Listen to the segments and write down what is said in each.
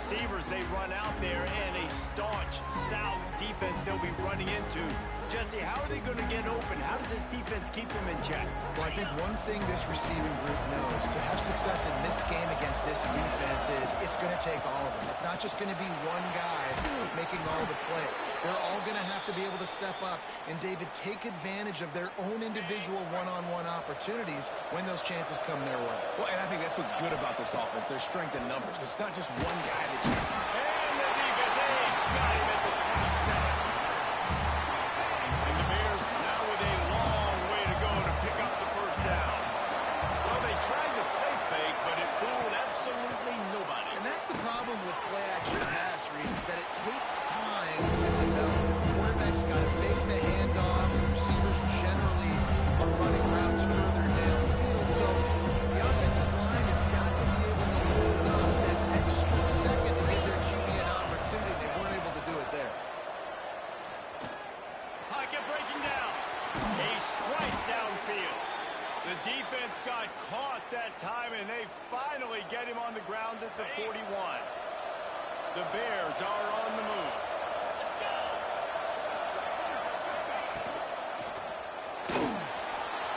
receivers they run out there and a staunch, stout defense they'll be running into. Jesse, how are they going to get open? How does this defense keep them in check? Well, I think one thing this receiving group knows to have success in this game against this defense is it's going to take all of them. It's not just going to be one guy making all the plays. They're all going to have to be able to step up and, David, take advantage of their own individual one-on-one opportunities when those chances come their way. Well, and I think that's what's good about this offense, their strength in numbers. It's not just one guy that you... And the defense, got him at the 27. And the Bears now with a long way to go to pick up the first down. Well, they tried the play fake, but it fooled absolutely nobody. And that's the problem with play-action pass, Reese, is that it takes time to develop. Quarterback's got to fake the handoff. Receivers generally are running routes further downfield. So the offensive line has got to be able to hold up that extra second to give their QB an opportunity. They weren't able to do it there. Pocket breaking down. A strike downfield. The defense got caught that time, and they finally get him on the ground at the 41. The Bears are on the move.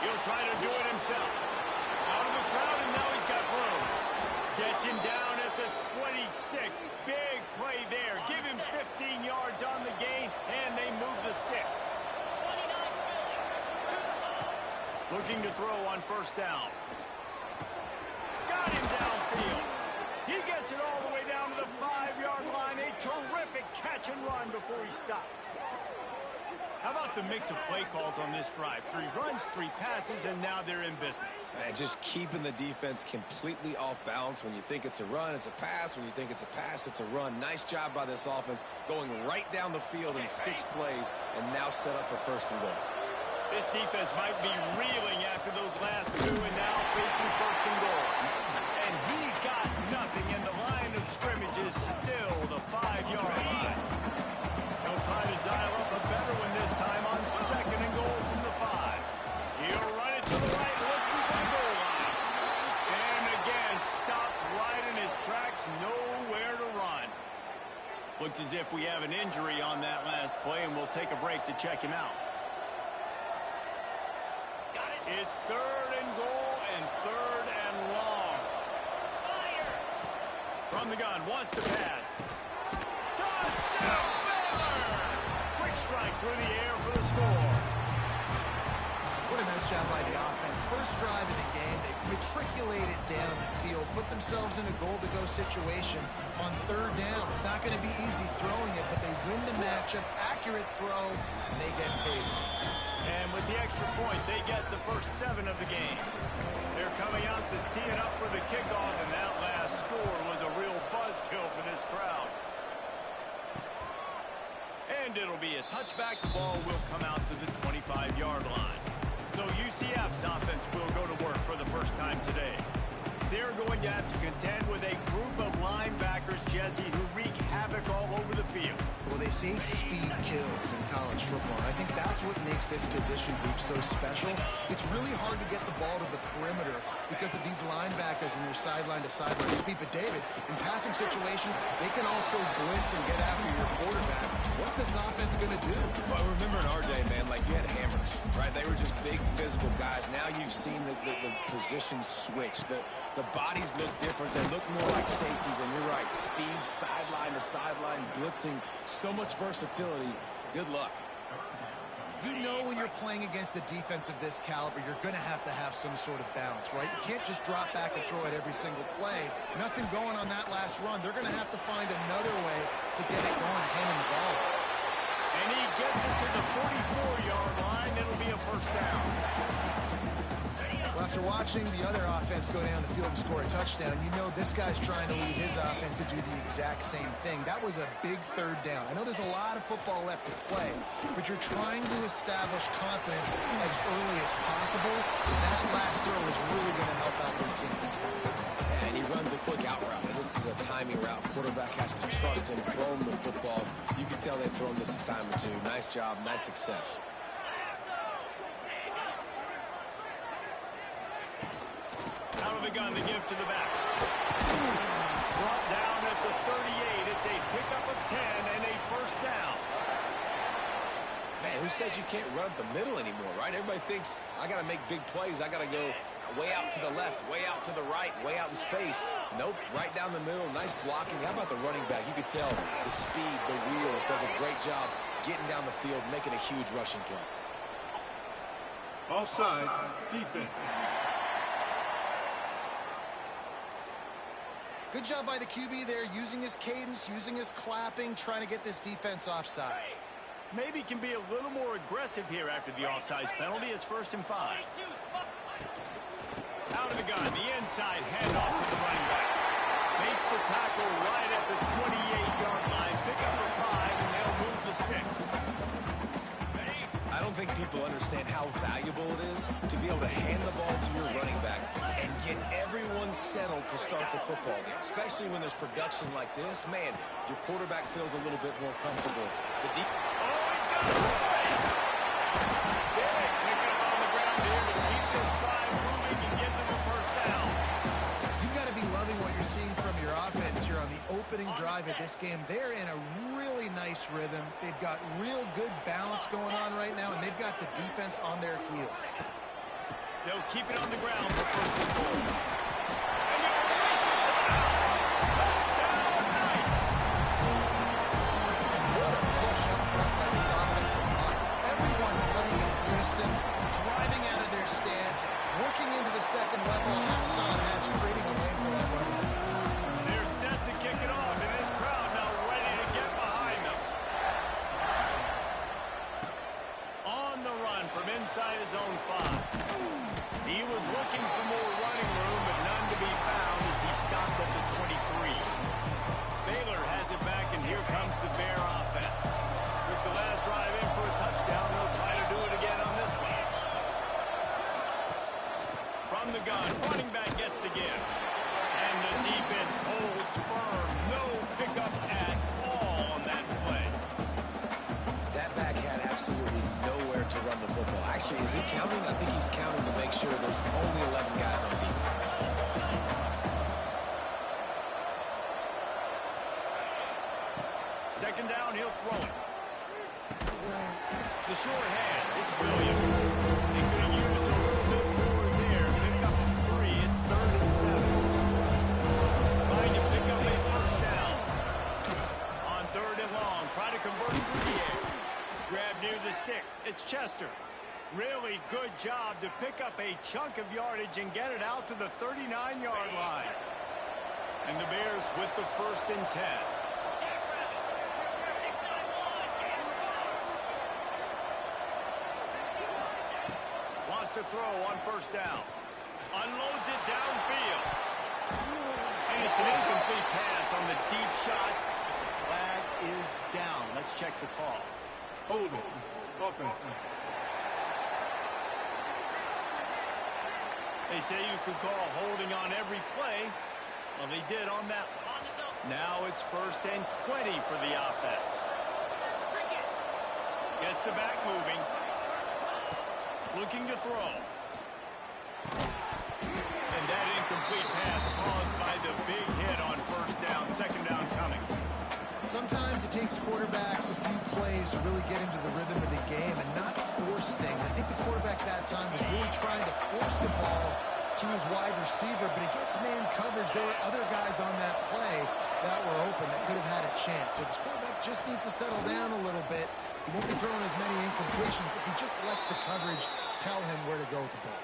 He'll try to do it himself. Out of the crowd, and now he's got room. Gets him down at the 26. Big play there. Give him 15 yards on the gain, and they move the sticks. Looking to throw on first down. Got him downfield. He gets it all the way down to the 5-yard line. A terrific catch and run before he stopped. How about the mix of play calls on this drive? 3 runs, 3 passes, and now they're in business. And just keeping the defense completely off balance. When you think it's a run, it's a pass. When you think it's a pass, it's a run. Nice job by this offense going right down the field in 6 plays and now set up for first and goal. This defense might be reeling after those last 2 and now facing first and goal. And he got nothing, and the line of scrimmage is still the 5-yard line. He'll try to dial up a better one this time on second and goal from the 5. He'll run it to the right, looking for the goal line. And again, stopped right in his tracks, nowhere to run. Looks as if we have an injury on that last play, and we'll take a break to check him out. It's 3rd and goal and 3rd and long. From the gun, wants to pass. Touchdown, Baylor! Quick strike through the air for the score. What a nice job by the offense. First drive of the game, they matriculated down the field, put themselves in a goal-to-go situation on 3rd down. It's not going to be easy throwing it, but they win the matchup, accurate throw, and they get paid. And with the extra point, they get the first 7 of the game. They're coming out to tee it up for the kickoff, and that last score was a real buzzkill for this crowd. And it'll be a touchback. The ball will come out to the 25-yard line. So UCF's offense will go to work for the first time today. They're going to have to contend with a group of linebackers, Jesse, who wreak havoc all over the field. Well, they say speed kills in college football. I think that's what makes this position group so special. It's really hard to get the ball to the perimeter because of these linebackers and their sideline-to-sideline speed. But, David, in passing situations, they can also blitz and get after your quarterback. What's this offense going to do? Well, remember in our day, man, like you had hammers, right? They were just big physical guys. Now you've seen the positions switch. The bodies look different. They look more like safeties, and you're right. Speed, sideline to sideline, blitzing, so much versatility. Good luck. You know when you're playing against a defense of this caliber, you're going to have some sort of balance, right? You can't just drop back and throw it every single play. Nothing going on that last run. They're going to have to find another way to get it going, handing the ball. And he gets it to the 44-yard line. It'll be a first down. Well, after watching the other offense go down the field and score a touchdown, you know this guy's trying to lead his offense to do the exact same thing. That was a big 3rd down. I know there's a lot of football left to play, but you're trying to establish confidence as early as possible. That last throw is really going to help out their team. And he runs a quick out route. And this is a timing route. Quarterback has to trust him, throw him the football. You can tell they've thrown this a time or two. Nice job, nice success. Out of the gun to give to the back. Brought down at the 38. It's a pickup of 10 and a first down. Man, who says you can't run up the middle anymore, right? Everybody thinks, I got to make big plays. I got to go way out to the left, way out to the right, way out in space. Nope, right down the middle. Nice blocking. How about the running back? You could tell the speed, the wheels, does a great job getting down the field, making a huge rushing play. Offside, defense. Good job by the QB there, using his cadence, using his clapping, trying to get this defense offside. Maybe can be a little more aggressive here after the offsides penalty. It's 1st and 5. Out of the gun, the inside handoff to the running back. Makes the tackle right at the 28-yard line. Pick up a 5, and they'll move the sticks. I don't think people understand how valuable it is to be able to hand the ball to your running back and get everyone settled to start the football game, especially when there's production like this. Man, your quarterback feels a little bit more comfortable. He's got some space. Big pickup on the ground here to keep this drive moving and get them a first down. You've got to be loving what you're seeing from your offense here on the opening drive of this game. They're in a really nice rhythm. They've got real good balance going on right now, and they've got the defense on their heels. They'll keep it on the ground for first and goal. And they'll race it to the house. Touchdown, Knights. What a push up front by this offensive line. Everyone playing in unison, driving out of their stance, working into the second level, hats on hats, creating a lane for that running back. They're set to kick it off, and this crowd now ready to get behind them. On the run from inside his own 5. He was looking for more running room, but none to be found as he stopped at the 23. Baylor has it back, and here comes the Bear offense. Took the last drive in for a touchdown. They'll try to do it again on this one. From the gun, running back gets the give. And the defense holds firm. No pickup at all on that play. That back had absolutely nowhere to run the football. Actually, is he counting? I think he's counting to make sure there's only 11 guys on defense. Second down, he'll throw it. The short hand, it's Williams. They could have used a little bit more there. Pick up 3, it's 3rd and 7. Trying to pick up a first down. On 3rd and long, try to convert through the air. Grab near the sticks, it's Chester. Really good job to pick up a chunk of yardage and get it out to the 39-yard line. And the Bears with the 1st and 10. Wants to throw on first down. Unloads it downfield. And it's an incomplete pass on the deep shot. Flag is down. Let's check the call. Holding. Offense. They say you could call holding on every play. Well, they did on that one. Now it's 1st and 20 for the offense. Gets the back moving. Looking to throw. And that incomplete pass caused by the big hit on first down. Second down coming. Sometimes it takes quarterbacks a few plays to really get into the rhythm of the game and not force things. I think the quarterback that time was really trying to force the ball to his wide receiver, but against man coverage, there were other guys on that play that were open that could have had a chance. So this quarterback just needs to settle down a little bit. He won't be throwing as many incompletions if he just lets the coverage tell him where to go with the ball.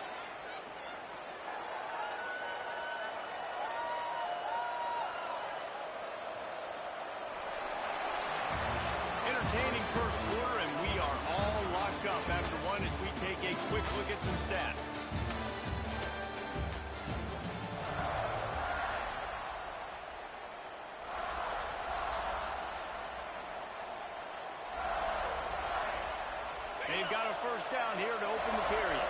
Entertaining first quarter, and we are all locked up after one as we take a quick look at some stats. They've got a first down here to open the period.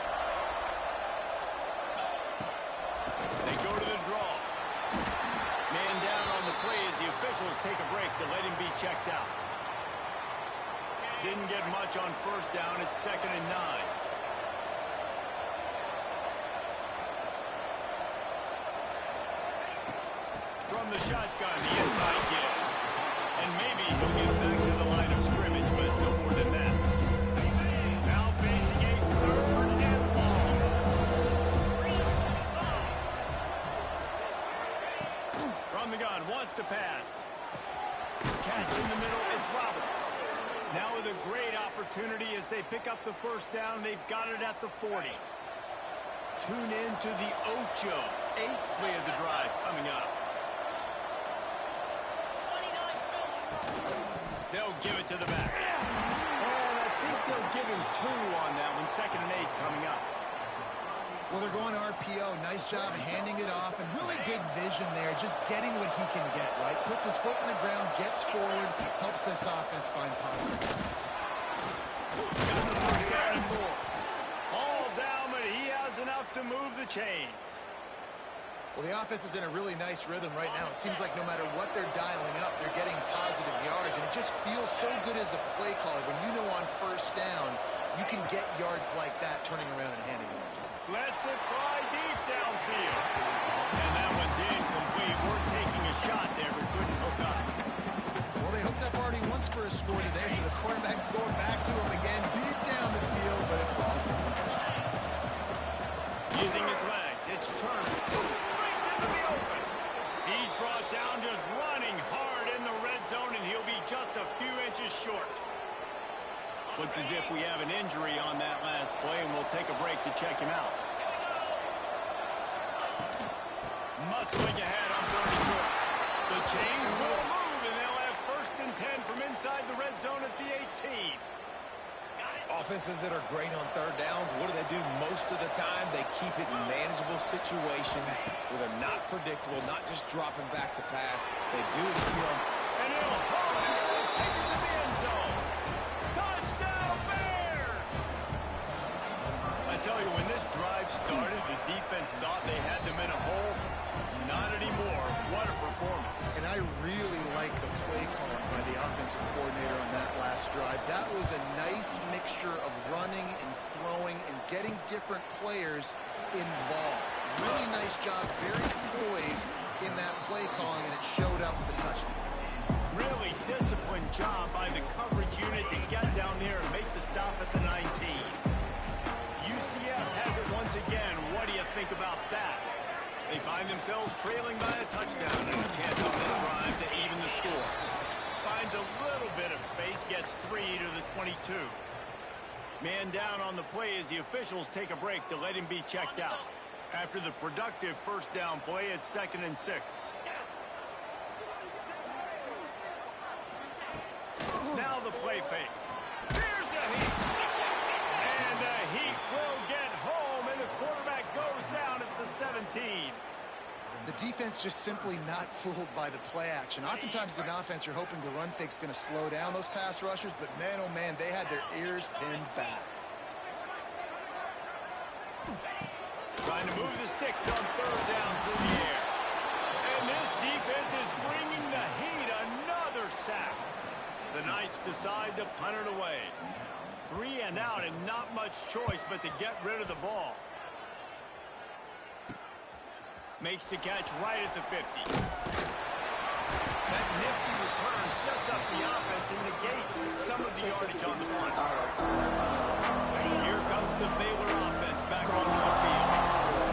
They go to the draw. Man down on the play as the officials take a break to let him be checked out. Didn't get much on first down. It's 2nd and 9. from the shotgun, the inside give. And maybe he'll get back to the line of scrimmage, but no more than that. Now facing a 3rd and long. From the gun, wants to pass. Catch in the middle, it's Roberts. Now with a great opportunity as they pick up the first down. They've got it at the 40. Tune in to the Ocho. 8th play of the drive coming up. They'll give it to the back. And I think they'll give him 2 on that one. 2nd and 8 coming up. Well, they're going RPO. Nice job handing it off, and really good vision there, just getting what he can get, right? Puts his foot in the ground, gets forward, helps this offense find positive points. Got the first down and more. All down, but he has enough to move the chains. Well, the offense is in a really nice rhythm right now. It seems like no matter what they're dialing up, they're getting positive yards, and it just feels so good as a play caller when you know on first down you can get yards like that turning around and handing it off. Lets it fly deep downfield. And that one's incomplete. We're taking a shot there, but couldn't hook up. Well, they hooked up already once for a score today, so the quarterback's going back to him again deep down the field, but it falls incomplete. Using his legs, it's Turner. Brings into the open. He's brought down just running hard in the red zone, and he'll be just a few inches short. Looks as if we have an injury on that last play, and we'll take a break to check him out. Muscling ahead on 3rd and short. The chains will move, and they'll have 1st and 10 from inside the red zone at the 18. Offenses that are great on 3rd downs, what do? Most of the time, they keep it in manageable situations where they're not predictable, not just dropping back to pass. They do it here on... And he'll hold it and take it to the end zone. Touchdown, Bears! I tell you, when this drive started, the defense thought they had them in a hole. Not anymore. What a performance. And I really like the play calling by the offensive coordinator on that last drive. That was a nice mixture of running and throwing and getting different players involved. Really nice job, very poised in that play calling, and it showed up with a touchdown. Really disciplined job by the coverage unit to get down there and make the stop at the 19. UCF has it once again. What do you think about that? They find themselves trailing by a touchdown and a chance on this drive to even the score. Finds a little bit of space, gets 3 to the 22. Man down on the play as the officials take a break to let him be checked out. After the productive first down play, it's 2nd and 6. Now the play fake. Here's a heat. And a heat will get home, and the quarterback goes down at the 17. The defense just simply not fooled by the play action. Oftentimes as an offense, you're hoping the run fake's going to slow down those pass rushers, but man, oh man, they had their ears pinned back. Trying to move the sticks on 3rd down through the air. And this defense is bringing the heat. Another sack. The Knights decide to punt it away. 3 and out, and not much choice but to get rid of the ball. Makes the catch right at the 50. That nifty return sets up the offense and negates some of the yardage on the punt. Here comes the Baylor offense back onto the field.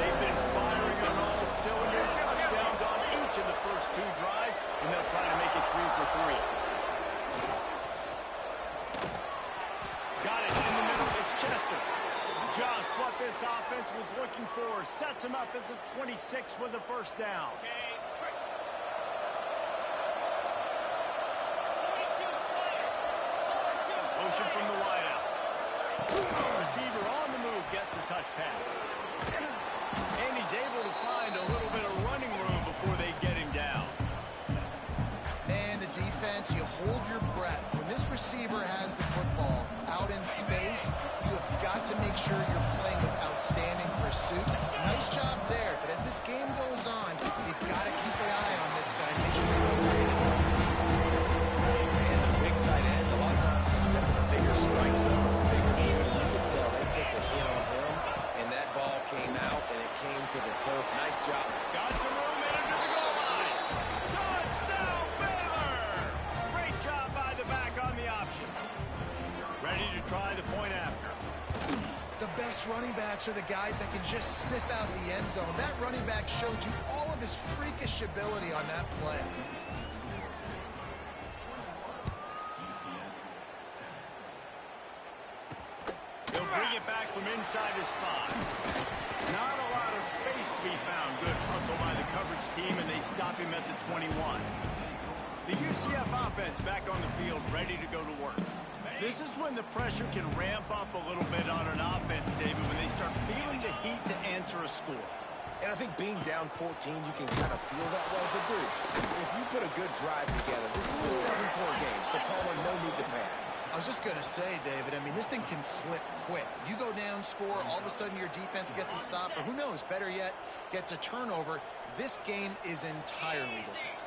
They've been firing on all cylinders, touchdowns on each of the first 2 drives, and they'll try to make it 3 for 3. Got it in the middle. It's Chester. Just what this offense was looking for. Sets him up at the 26 with the first down. Motion from the wideout. Receiver on the move gets the touch pass. And he's able to find a little bit of running room before they get him down. Man, the defense, you hold your breath. When this receiver has the football out in space, you have got to make sure you're playing with outstanding pursuit. Nice job there, but as this game goes on, you've got to keep an eye on this guy. Make sure you don't create his opportunities. And the big tight end, a lot of times, that's a bigger strike zone, bigger unit. You could tell they took the hit on him, and that ball came out, and it came to the turf. Nice job. Got some room into the goal line. best running backs are the guys that can just sniff out the end zone. That running back showed you all of his freakish ability on that play. He'll bring it back from inside his 5. Not a lot of space to be found. Good hustle by the coverage team, and they stop him at the 21. The UCF offense back on the field, ready to go to work. This is when the pressure can ramp up a little bit on an offense, David, when they start feeling the heat to answer a score. And I think being down 14, you can kind of feel that way. But, dude, if you put a good drive together, this is a 7-4 game, so Palmer, no need to panic. I was just going to say, David, I mean, this thing can flip quick. You go down, score, all of a sudden your defense gets a stop, or who knows, better yet, gets a turnover. This game is entirely different.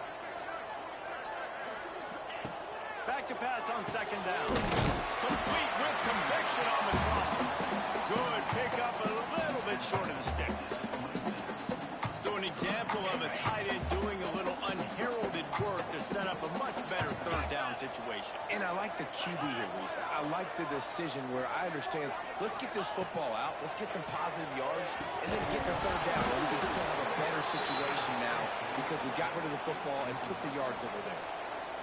Back to pass on second down. Complete with conviction on the crossing. Good pickup, a little bit short of the sticks. So an example of a tight end doing a little unheralded work to set up a much better third down situation. And I like the QB here, Reese. I like the decision where I understand, let's get this football out, let's get some positive yards, and then get to third down, and we can still have a better situation now because we got rid of the football and took the yards that were there.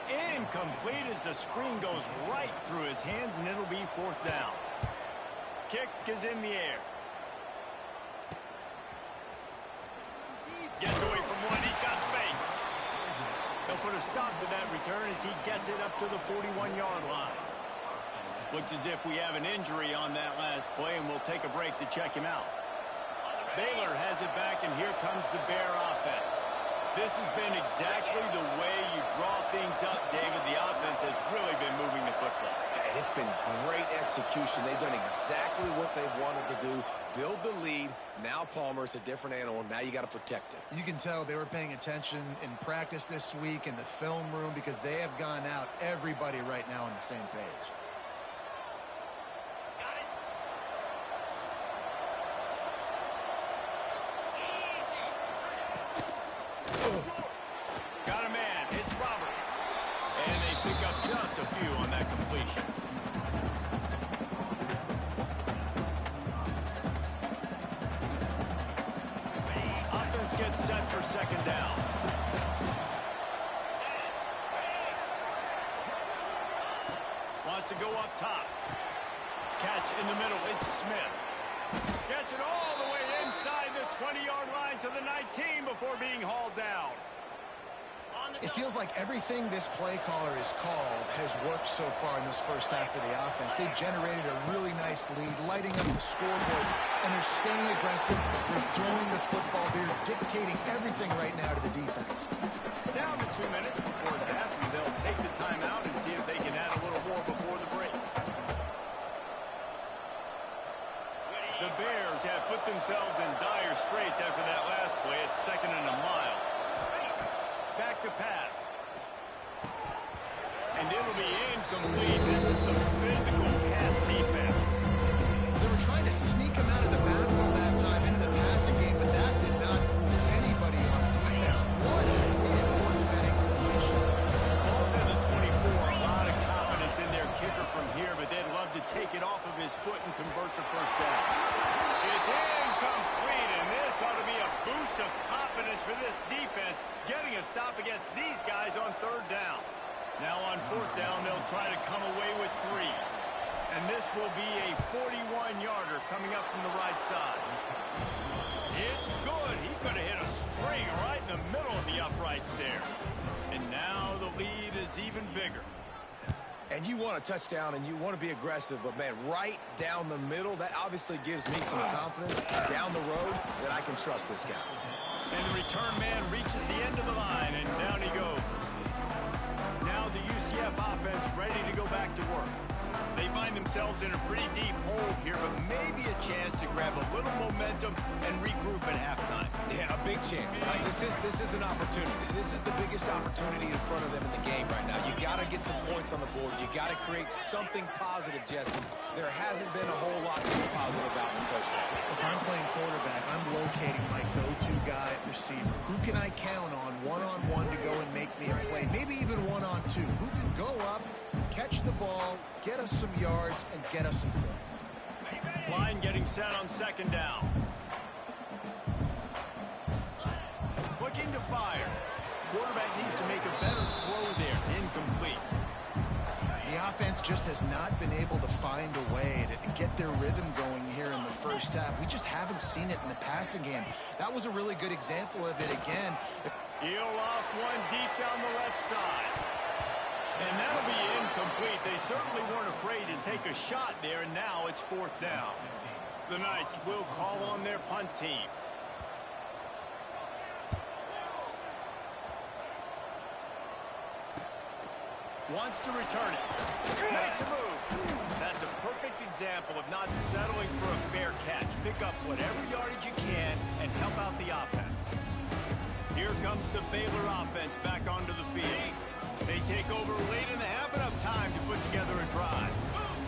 Incomplete as the screen goes right through his hands, and it'll be fourth down. Kick is in the air. Gets away from one. He's got space. They'll put a stop to that return as he gets it up to the 41-yard line. Looks as if we have an injury on that last play, and we'll take a break to check him out. Baylor has it back, and here comes the Bear offense. This has been exactly the way you draw things up, David. The offense has really been moving the football. And it's been great execution. They've done exactly what they've wanted to do. Build the lead. Now, Palmer, it's a different animal. Now you got to protect it. You can tell they were paying attention in practice this week in the film room because they have gone out everybody right now on the same page. Got a man. It's Roberts. And they pick up just a few on that completion. Offense gets set for second down. Wants to go up top. Catch in the middle. It's Smith. Gets it all the way inside the 20-yard line to the 19 before being hauled down. It feels like everything this play caller has called has worked so far in this first half of the offense. They've generated a really nice lead, lighting up the scoreboard, and they're staying aggressive. They're throwing the football. They're dictating everything right now to the defense. Down to 2 minutes before the half, and they'll take the timeout and see if they can add a little more before the break. The Bears have put themselves in dire straits after that last play. It's 2nd and a mile. Back to pass. And it'll be incomplete. This is some physical pass defense. They were trying to sneak him out of the backfield that time into the passing game, but that did not fool anybody on defense. What a hit force of that incompletion. Both at the 24, a lot of confidence in their kicker from here, but they'd love to take it off of his foot and convert the first down. It's incomplete, and this ought to be a boost of confidence for this defense, getting a stop against these guys on third down. Now on fourth down, they'll try to come away with 3. And this will be a 41-yarder coming up from the right side. It's good. He could have hit a string right in the middle of the uprights there. And now the lead is even bigger. And you want a touchdown and you want to be aggressive, but, man, right down the middle, that obviously gives me some confidence down the road that I can trust this guy. And the return man reaches the end of the line, and down he goes. Now the UCF offense ready to go back to work. They find themselves in a pretty deep hole here, but maybe a chance to grab a little momentum and regroup at halftime. Yeah, a big chance. Like, this is an opportunity. This is the biggest opportunity in front of them in the game right now. You got to get some points on the board. You got to create something positive, Jesse. There hasn't been a whole lot to be positive about in the first half. If I'm playing quarterback, I'm locating my go-to guy at receiver. Who can I count on one-on-one to go and make me a play? Maybe even one-on-two. Who can go up, catch the ball, get us some yards, and get us some points? line getting set on second down. Looking to fire. Quarterback needs to make a better throw there. Incomplete. The offense just has not been able to find a way to get their rhythm going here in the first half. We just haven't seen it in the passing game. That was a really good example of it again. He'll loft one deep down the left side. And that'll be incomplete. They certainly weren't afraid to take a shot there, and now it's fourth down. The Knights will call on their punt team. Wants to return it. Makes a move. That's a perfect example of not settling for a fair catch. Pick up whatever yardage you can and help out the offense. Here comes the Baylor offense back onto the field. They take over late in the half, enough time to put together a drive.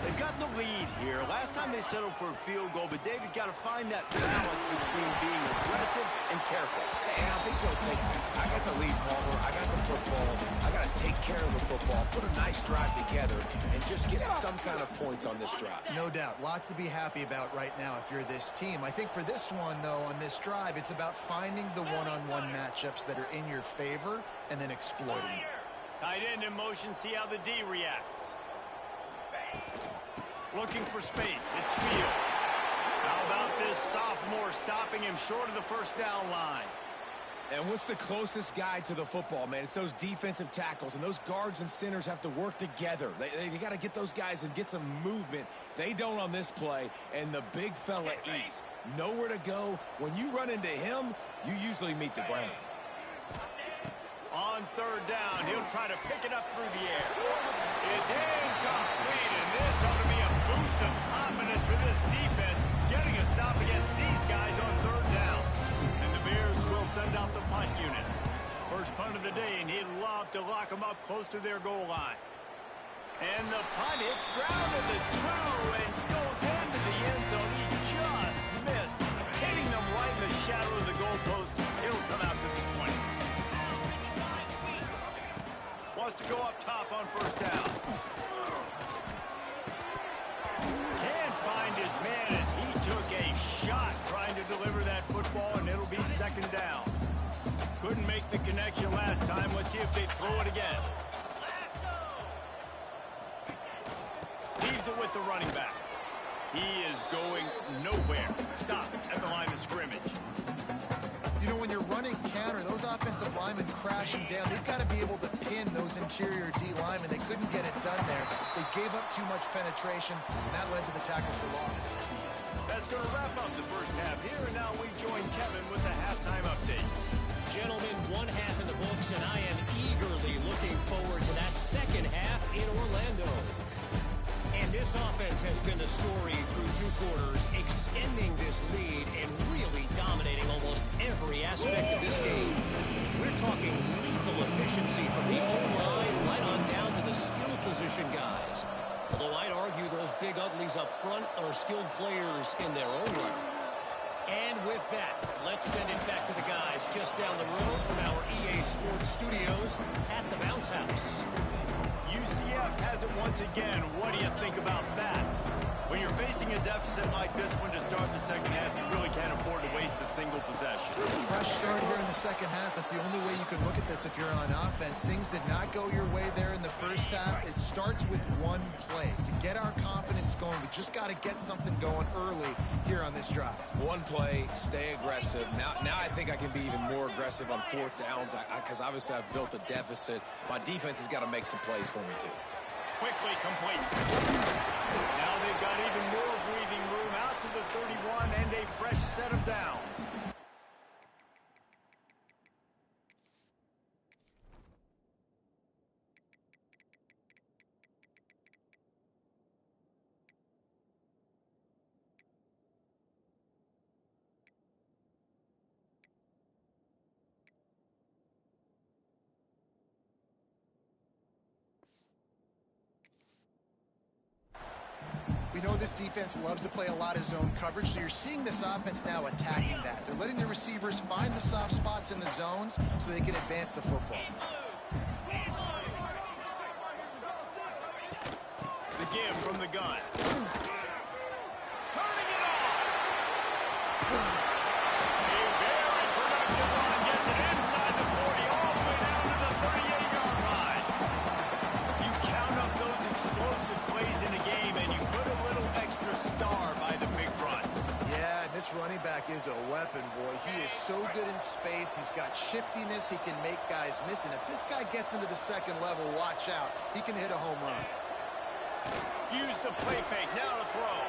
They've got the lead here. Last time they settled for a field goal, but David got to find that balance between being aggressive and careful. And I think they'll take that. I got the lead, Palmer. I got the football. I got to take care of the football, put a nice drive together, and just get some kind of points on this drive. No doubt. Lots to be happy about right now if you're this team. I think for this one, though, on this drive, it's about finding the one-on-one matchups that are in your favor and then exploiting. Tight end in motion, see how the D reacts. Looking for space, it's Fields. How about this sophomore stopping him short of the first down line? And what's the closest guy to the football, man? It's those defensive tackles, and those guards and centers have to work together. They got to get those guys and get some movement. They don't on this play, and the big fella eats. Nowhere to go. When you run into him, you usually meet the ground. On third down, he'll try to pick it up through the air. It's incomplete, and this ought to be a boost of confidence for this defense, getting a stop against these guys on third down. And the Bears will send out the punt unit. First punt of the day, and he'd love to lock them up close to their goal line. And the punt hits ground at the 2 and goes into the end zone. He just missed, hitting them right in the shadow of the goalpost. It'll come out to the 20. Wants to go up top on first down. Can't find his man as he took a shot trying to deliver that football, and it'll be second down. Couldn't make the connection last time. Let's see if they throw it again. Leaves it with the running back. He is going nowhere. Stop at the line of scrimmage. You know, when you're running counter, those offensive linemen crashing down, they've got to be able to pin those interior D linemen. They couldn't get it done there. They gave up too much penetration, and that led to the tackle for loss. That's going to wrap up the first half here, and now we join Kevin with the halftime update. Gentlemen, one half in the books, and I am eagerly looking forward to that second half in Orlando. And this offense has been the story through 2 quarters, extending this lead and really dominating almost every aspect of this game. We're talking lethal efficiency from the O-line right on down to the skill position guys. Although I'd argue those big uglies up front are skilled players in their own right. And with that, let's send it back to the guys just down the road from our EA Sports studios at the Bounce House. UCF has it once again. What do you think about that? When you're facing a deficit like this one to start the second half, you really can't afford to waste a single possession. Fresh start here in the second half. That's the only way you can look at this if you're on offense. Things did not go your way there in the first half. It starts with one play. To get our confidence going, we just got to get something going early here on this drive. One play, stay aggressive. Now I think I can be even more aggressive on fourth downs because obviously I've built a deficit. My defense has got to make some plays for me too. Quickly complete. Now they've got even more breathing room out to the 31 and a fresh set of downs. We know this defense loves to play a lot of zone coverage, so you're seeing this offense now attacking that. They're letting the receivers find the soft spots in the zones so they can advance the football. The give from the gun. Turning it A very productive run gets it inside the 40, all the way down to the 38-yard line. You count up those explosive plays in a game, and you put a little extra star by the big run. Yeah, and this running back is a weapon, boy. He is so good in space. He's got shiftiness. He can make guys miss. And if this guy gets into the second level, watch out. He can hit a home run. Use the play fake. Now to throw.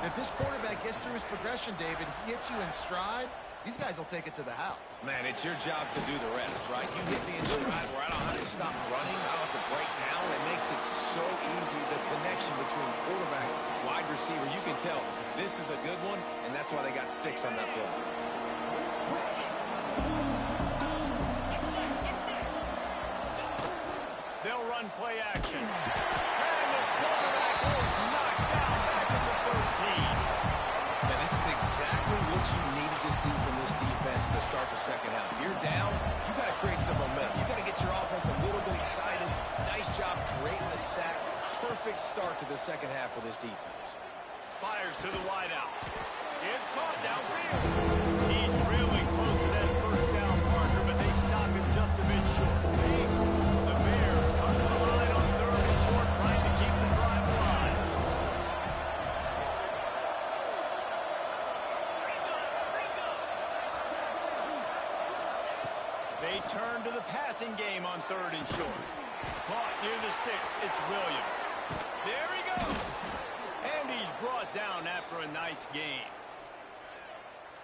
If this quarterback gets through his progression, David, he hits you in stride, these guys will take it to the house. Man, it's your job to do the rest, right? You hit me in stride where I don't have to stop running. I don't have to break down. It makes it so easy, the connection between quarterback, wide receiver. You can tell this is a good one, and that's why they got 6 on that play. They'll run play action. And the quarterback is knocked down back at the 13. Now, this is exactly what you needed to see from this defense to start the second half. If you're down, you got to create some momentum. You got to get your offense a little bit excited. Nice job creating the sack. Perfect start to the second half for this defense. Fires to the wideout. It's caught downfield. He's really close to that first down marker, but they stop him just a bit short. The Bears come to the line on 3rd and short, trying to keep the drive alive. They turn to the passing game on 3rd and short. Caught near the sticks. It's Williams. There he goes. And he's brought down after a nice gain.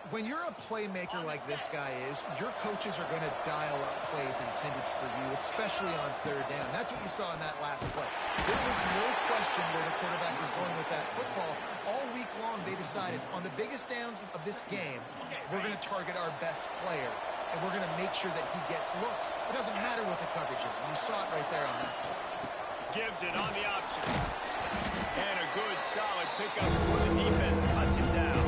When you're a playmaker like this guy is, your coaches are going to dial up plays intended for you, especially on 3rd down. That's what you saw in that last play. There was no question where the quarterback was going with that football. All week long, they decided on the biggest downs of this game, we're going to target our best player, and we're going to make sure that he gets looks. It doesn't matter what the coverage is, and you saw it right there on that play. Gives it on the option. And a good, solid pickup before the defense cuts him down.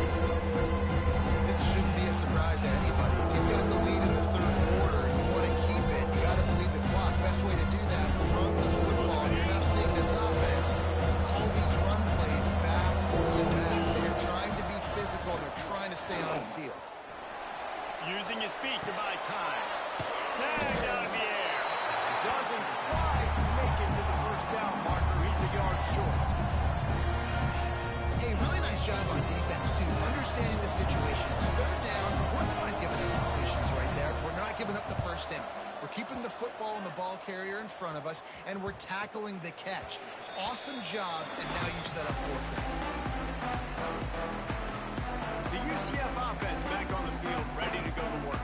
This shouldn't be a surprise to anybody. If you've got the lead in the 3rd quarter and you want to keep it, you got to bleed the clock. Best way to do that, run the football. You're now seeing this offense call these run plays back to back. They're trying to be physical. They're trying to stay on the field. Using his feet to buy time. Snagged out of the air. Doesn't quite make it to the first down marker. He's a yard short. Hey, really nice job on defense, too. Understanding the situation. It's 3rd down. We're fine giving up completions right there. We're not giving up the first down. We're keeping the football and the ball carrier in front of us, and we're tackling the catch. Awesome job, and now you've set up 4th down. The UCF offense back on the field, ready to go to work.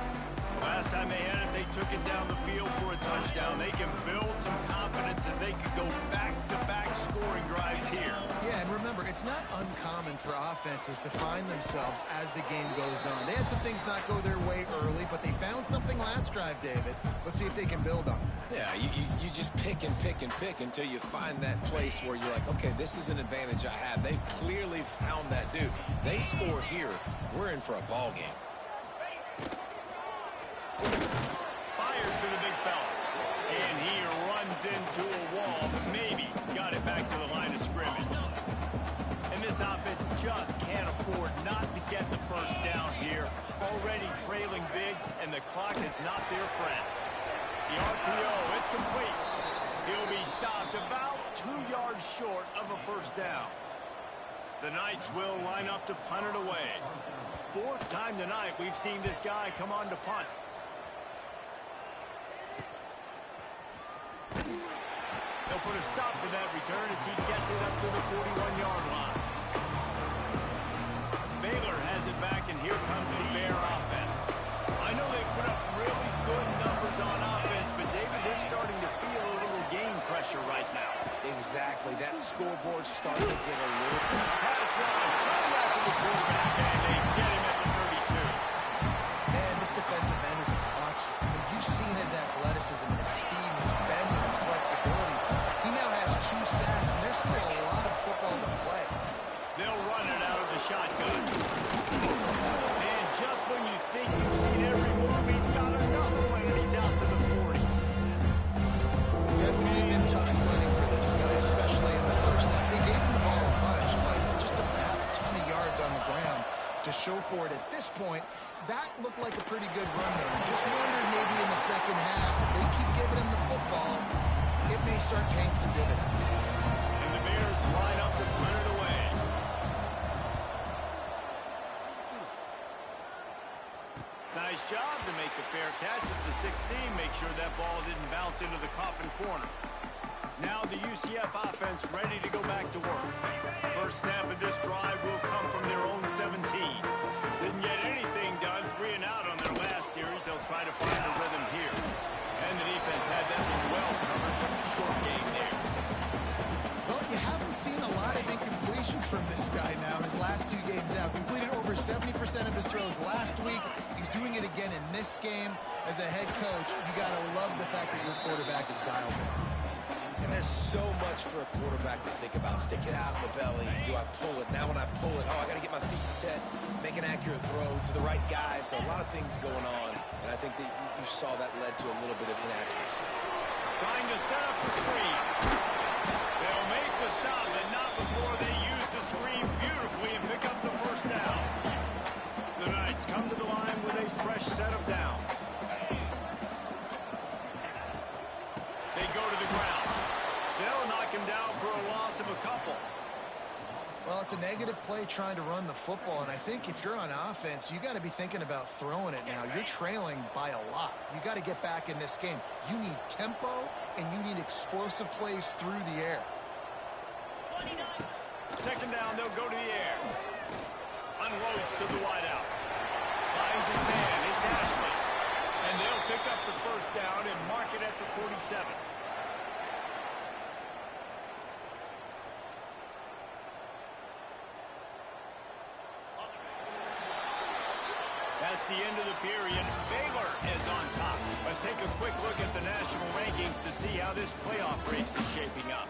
Last time they had it, they took it down the field for a touchdown. They can build some confidence that they could go back-to-back scoring drives here. Yeah, and remember, it's not uncommon for offenses to find themselves as the game goes on. They had some things not go their way early, but they found something last drive, David. Let's see if they can build on it. Yeah, you just pick and pick and pick until you find that place where you're like, okay, this is an advantage I have. They clearly found that dude. They score here, we're in for a ball game. Fires to the big fella. And he runs into a wall, but maybe got it back to the line of scrimmage. And this offense just can't afford not to get the first down here. Already trailing big, and the clock is not their friend. The RPO, it's complete. He'll be stopped about 2 yards short of a first down. The Knights will line up to punt it away. 4th time tonight we've seen this guy come on to punt. They'll put a stop to that return as he gets it up to the 41-yard line. Baylor has it back, and here comes the Bear offense. I know they put up really good numbers on offense, but David, they're starting to feel a little game pressure right now. Exactly. That scoreboard's starting to get a little... Pass rush, right after the quarterback, and they get him at the 32. Man, this defensive end is a monster. You've seen his athleticism and his speed and his bend and his flexibility. He show for it at this point. That looked like a pretty good run there. Just wondered maybe in the second half, if they keep giving him the football, it may start paying some dividends. And the Bears line up to put it away. Nice job to make the fair catch at the 16. Make sure that ball didn't bounce into the coffin corner. Now the UCF offense ready to go back to work. First snap of this drive will come from their own 17. Didn't get anything done, 3 and out on their last series. They'll try to find a rhythm here. And the defense had that one well covered. Just a short game there. Well, you haven't seen a lot of incompletions from this guy now in his last 2 games out. Completed over 70% of his throws last week. He's doing it again in this game. As a head coach, you got to love the fact that your quarterback is dialed in. And there's so much for a quarterback to think about. Stick it out in the belly. Do I pull it? Now when I pull it, I got to get my feet set, make an accurate throw to the right guy. So a lot of things going on. And I think that you saw that led to a little bit of inaccuracy. Trying to set up the screen. They'll make the stop, but not before they use the screen beautifully and pick up the first down. The Knights come to the line with a fresh set of downs. They go to the ground. They'll knock him down for a loss of a couple. Well, it's a negative play trying to run the football, and I think if you're on offense, you got to be thinking about throwing it now. You're trailing by a lot. You got to get back in this game. You need tempo, and you need explosive plays through the air. Second down, they'll go to the air. Unloads to the wideout. Finds his man. It's Ashley. And they'll pick up the first down and mark it at the 47. That's the end of the period. Baylor is on top. Let's take a quick look at the national rankings to see how this playoff race is shaping up.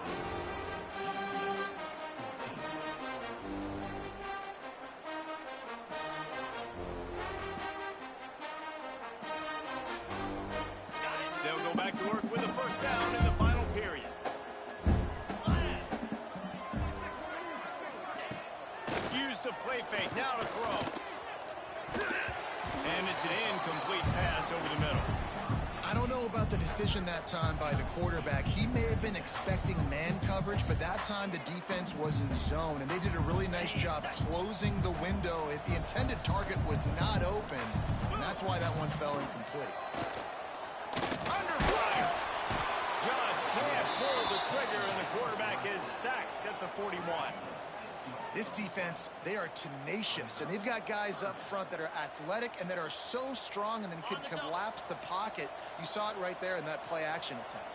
They'll go back to work with a first down in the final period. Use the play fake. Now to throw. And it's an incomplete pass over the middle. I don't know about the decision that time by the quarterback. He may have been expecting man coverage, but that time the defense was in zone, and they did a really nice job closing the window. The intended target was not open, and that's why that one fell incomplete. Under fire. Just can't pull the trigger, and the quarterback is sacked at the 41. This defense, they are tenacious, and they've got guys up front that are athletic and that are so strong and then can collapse the pocket. You saw it right there in that play-action attempt.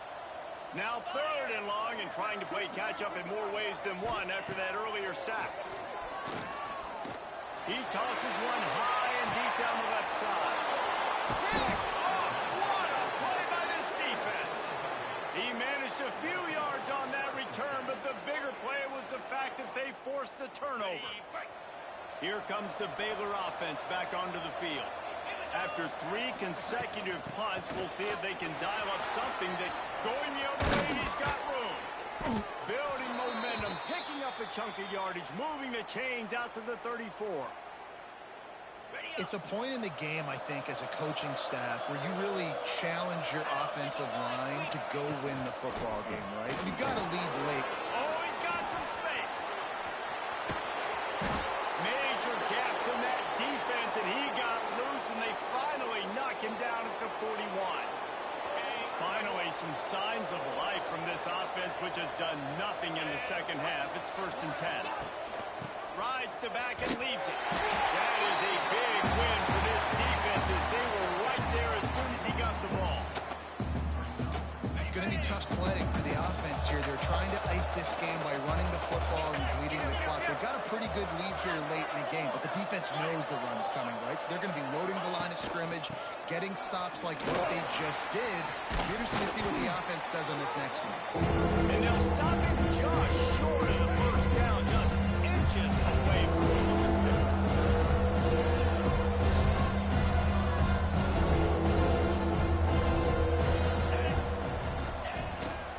Now 3rd and long and trying to play catch-up in more ways than one after that earlier sack. He tosses one high and deep down the left side. Pick off! What a play by this defense! He managed a few yards on that return, but the bigger play was the fact that they forced the turnover. Here comes the Baylor offense back onto the field. After 3 consecutive punts, we'll see if they can dial up something that going the other way, he's got room. Building momentum, picking up a chunk of yardage, moving the chains out to the 34. It's a point in the game, I think, as a coaching staff where you really challenge your offensive line to go win the football game, right? You've got to lead late. Oh, he's got some space. Major gaps in that defense, and he got loose, and they finally knock him down at the 41. Finally, some signs of life from this offense, which has done nothing in the second half. It's 1st and 10. Rides to back and leaves it. That is a big win for this defense as they were right there as soon as he got the ball. It's going to be tough sledding for the offense here. They're trying to ice this game by running the football and bleeding the clock. They've got a pretty good lead here late in the game, but the defense knows the run's coming, right? So they're going to be loading the line of scrimmage, getting stops like what they just did. Be interesting to see what the offense does on this next one. And they'll stop him just short of the first down, just inches away from the mistakes.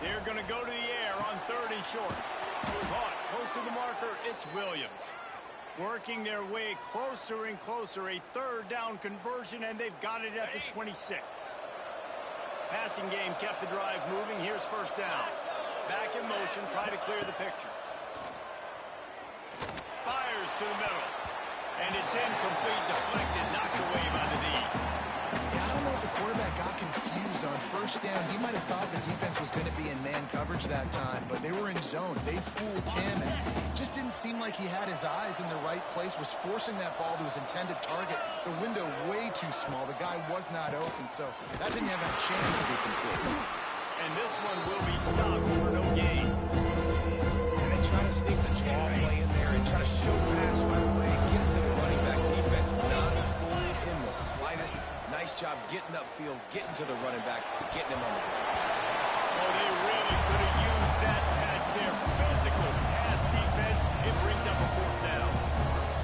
They're going to go to the air on 3rd and short. Caught close to the marker, it's Williams. Working their way closer and closer. A third down conversion, and they've got it at the 26. Passing game kept the drive moving. Here's first down. Back in motion, try to clear the picture. Fires to the middle. And it's incomplete, deflected, knocked away by the knee. Yeah, I don't know if the quarterback got confused on first down. He might have thought the defense was going to be in man coverage that time, but they were in zone. They fooled him, and just didn't seem like he had his eyes in the right place, was forcing that ball to his intended target. The window way too small. The guy was not open, so that didn't have a chance to be complete. And this one will be stopped for no gain. And they try to sneak the draw play in there and try to show pass right away, get it to the running back defense. Not fooled in the slightest. Nice job getting upfield, getting to the running back, getting him on the ground. Oh, they really could have used that as their physical pass defense. It brings up a fourth down.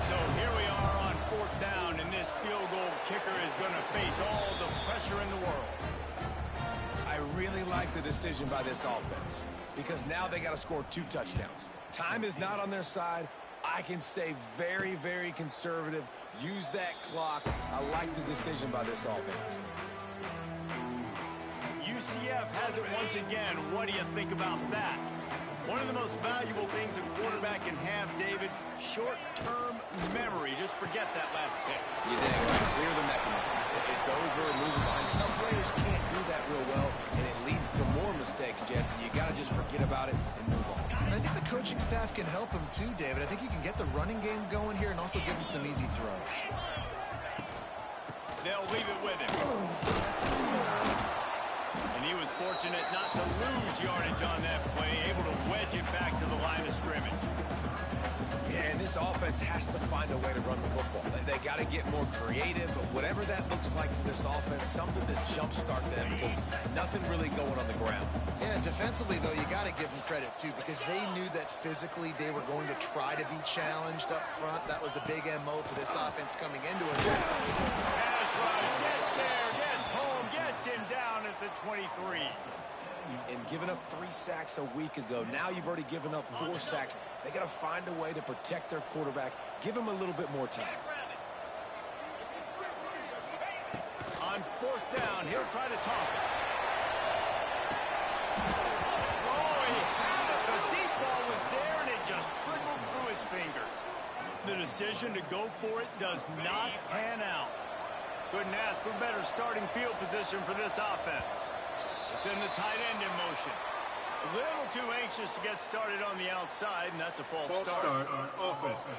So here we are on fourth down, and this field goal kicker is going to face all the pressure in the world. I really like the decision by this offense because now they got to score 2 touchdowns. Time is not on their side. I can stay very, very conservative. Use that clock. I like the decision by this offense. UCF has it once again. What do you think about that? One of the most valuable things a quarterback can have, David, short-term memory. Just forget that last pick. You dang right. Clear the mechanism. It's over and moving behind. Some players can't do that real well, and it leads to more mistakes, Jesse. You got to just forget about it and move on. And I think the coaching staff can help him too, David. I think you can get the running game going here and also give him some easy throws. They'll leave it with him. And he was fortunate not to lose yardage on that play, able to wedge it back to the line of scrimmage. Yeah, and this offense has to find a way to run the football. They got to get more creative, but whatever that looks like for this offense, something to jumpstart them because nothing really going on the ground. Yeah, defensively, though, you got to give them credit, too, because they knew that physically they were going to try to be challenged up front. That was a big MO for this offense coming into it. Pass rush, gets there, gets home, gets him down at the 23. And giving up 3 sacks a week ago. Now you've already given up 4 sacks. They got to find a way to protect their quarterback. Give him a little bit more time. On fourth down, he'll try to toss it. Oh, he had it. The deep ball was there, and it just trickled through his fingers. The decision to go for it does not pan out. Couldn't ask for better starting field position for this offense. It's in the tight end in motion. A little too anxious to get started on the outside, and that's a false start. on offense.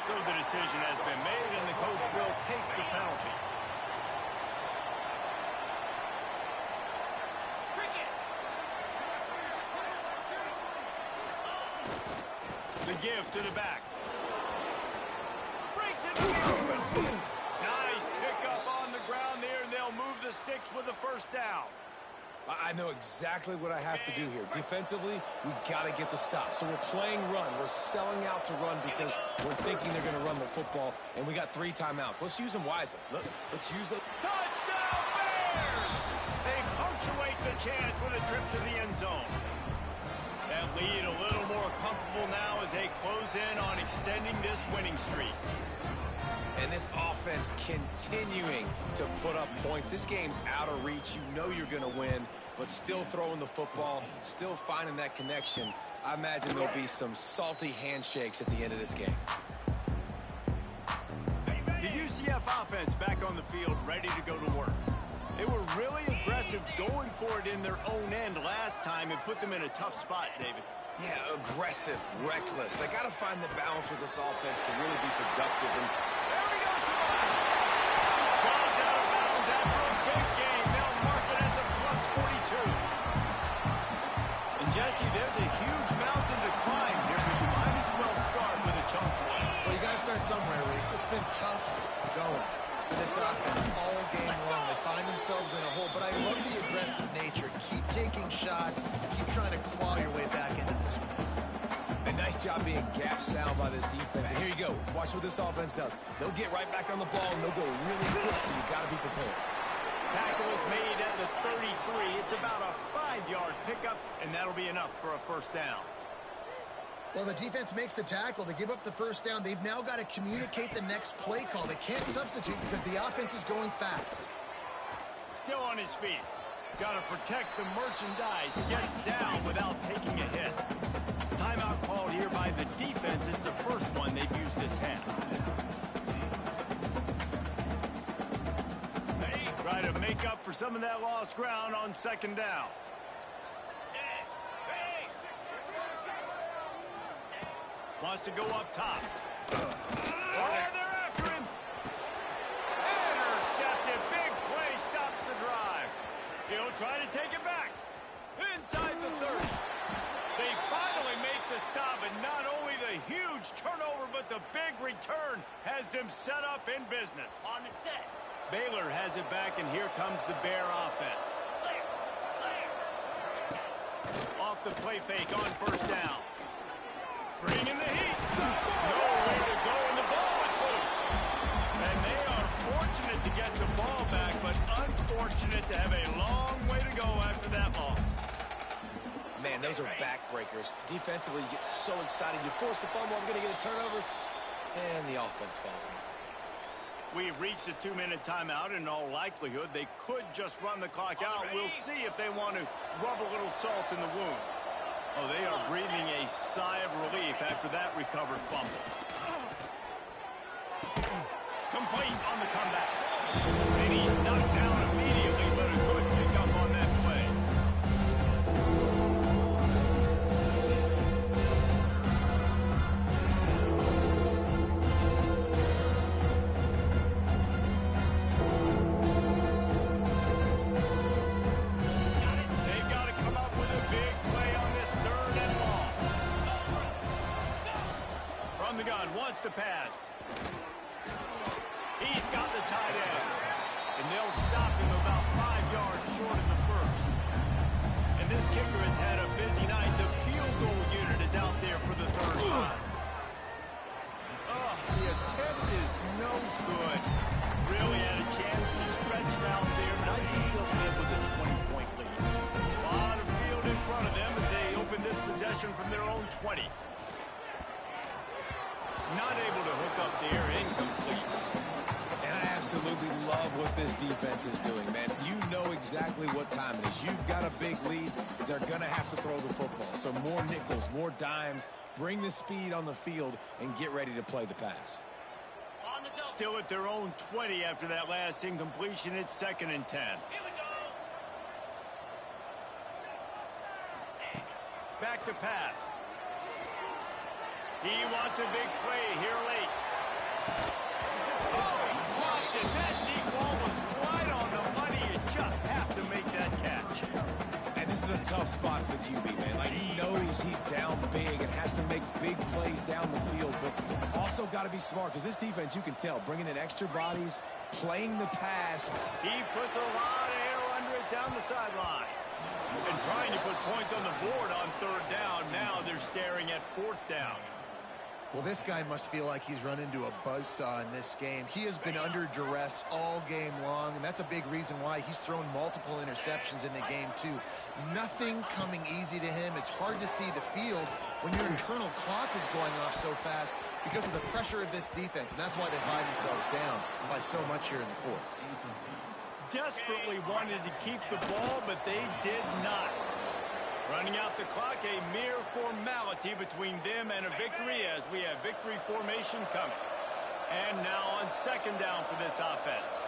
So the decision has been made, and the coach will take the penalty. The give to the back. Breaks it open. Nice pickup on the ground there, and they'll move the sticks with the first down. I know exactly what I have to do here. Defensively, we got to get the stop. So we're playing run. We're selling out to run because we're thinking they're going to run the football, and we got 3 timeouts. Let's use them wisely. Look, let's use them. Touchdown, Bears! They punctuate the chance with a trip to the end zone. That lead a little more comfortable now as they close in on extending this winning streak. And this offense continuing to put up points. This game's out of reach. You know you're going to win, but still throwing the football, still finding that connection. I imagine there'll be some salty handshakes at the end of this game. The UCF offense back on the field, ready to go to work. They were really aggressive going for it in their own end last time and put them in a tough spot, David. Yeah, aggressive, reckless. They got to find the balance with this offense to really be productive. And there he goes to the line. Shot out of bounds after a big game. They'll mark it at the +42. And Jesse, there's a huge mountain to climb here, but you might as well start with a chunk play. Well, you got to start somewhere, Reese. It's been tough going for this offense all game long. They find themselves in a hole, but I love the aggressive nature. Keep taking shots. Keep trying to claw your way back into this one. a nice job being gap sound by this defense. And here you go. Watch what this offense does. They'll get right back on the ball, and they'll go really quick, so you got to be prepared. Tackle is made at the 33. It's about a 5-yard pickup, and that'll be enough for a first down. Well, the defense makes the tackle. They give up the first down. They've now got to communicate the next play call. They can't substitute because the offense is going fast. Still on his feet. Got to protect the merchandise. Gets down without taking a hit. Timeout called here by the defense. It's the first one they've used this half. Try to make up for some of that lost ground on second down. Wants to go up top. Oh, they're after him. Intercepted. Big play stops the drive. He'll try to take it back. Inside the 30. They finally make the stop, and not only the huge turnover, but the big return has them set up in business. On the set. Baylor has it back, and here comes the Bear offense. Off the play fake on first down. Bringing the heat. No way to go, and the ball is loose. And they are fortunate to get the ball back, but unfortunate to have a long way to go after that loss. Man, those are backbreakers. Defensively, you get so excited. You force the fumble, I'm going to get a turnover, and the offense falls on. We've reached a 2-minute timeout. In all likelihood, they could just run the clock out. We'll see if they want to rub a little salt in the wound. Oh, they are breathing a sigh of relief after that recovered fumble. Complete on the comeback. And he's knocked down immediately, but a good pickup on that play. They've got to come up with a big play on this 3rd and long. From the gun, wants to pass. He's got the tight end. And they'll stop him about 5 yards short in the first. And this kicker has had a busy night. The field goal unit is out there for the 3rd time. Oh, the attempt is no good. Really had a chance to stretch him out there, but I think they'll live with a 20-point lead. A lot of field in front of them as they open this possession from their own 20. Not able to hook up there, incomplete. And I absolutely love what this defense is doing, man. You know exactly what time it is. You've got a big lead. They're going to have to throw the football. So more nickels, more dimes. Bring the speed on the field and get ready to play the pass. Still at their own 20 after that last incompletion. It's 2nd and 10. Back to pass. He wants a big play here late. Oh, he dropped it. That deep ball was right on the money. You just have to make that catch. And this is a tough spot for the QB, man. Like, he knows he's down big and has to make big plays down the field, but also got to be smart because this defense, you can tell, bringing in extra bodies, playing the pass. He puts a lot of air under it down the sideline. And trying to put points on the board on 3rd down. Now they're staring at 4th down. Well, this guy must feel like he's run into a buzzsaw in this game. He has been under duress all game long, and that's a big reason why he's thrown multiple interceptions in the game, too. Nothing coming easy to him. It's hard to see the field when your internal clock is going off so fast because of the pressure of this defense, and that's why they find themselves down by so much here in the 4th. Desperately wanted to keep the ball, but they did not. Running out the clock, a mere formality between them and a victory as we have victory formation coming. And now on 2nd down for this offense.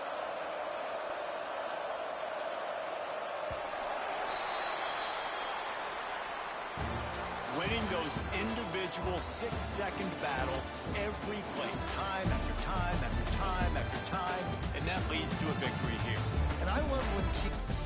Winning those individual 6-second battles every play, time after time after time after time, and that leads to a victory here. And I love when teams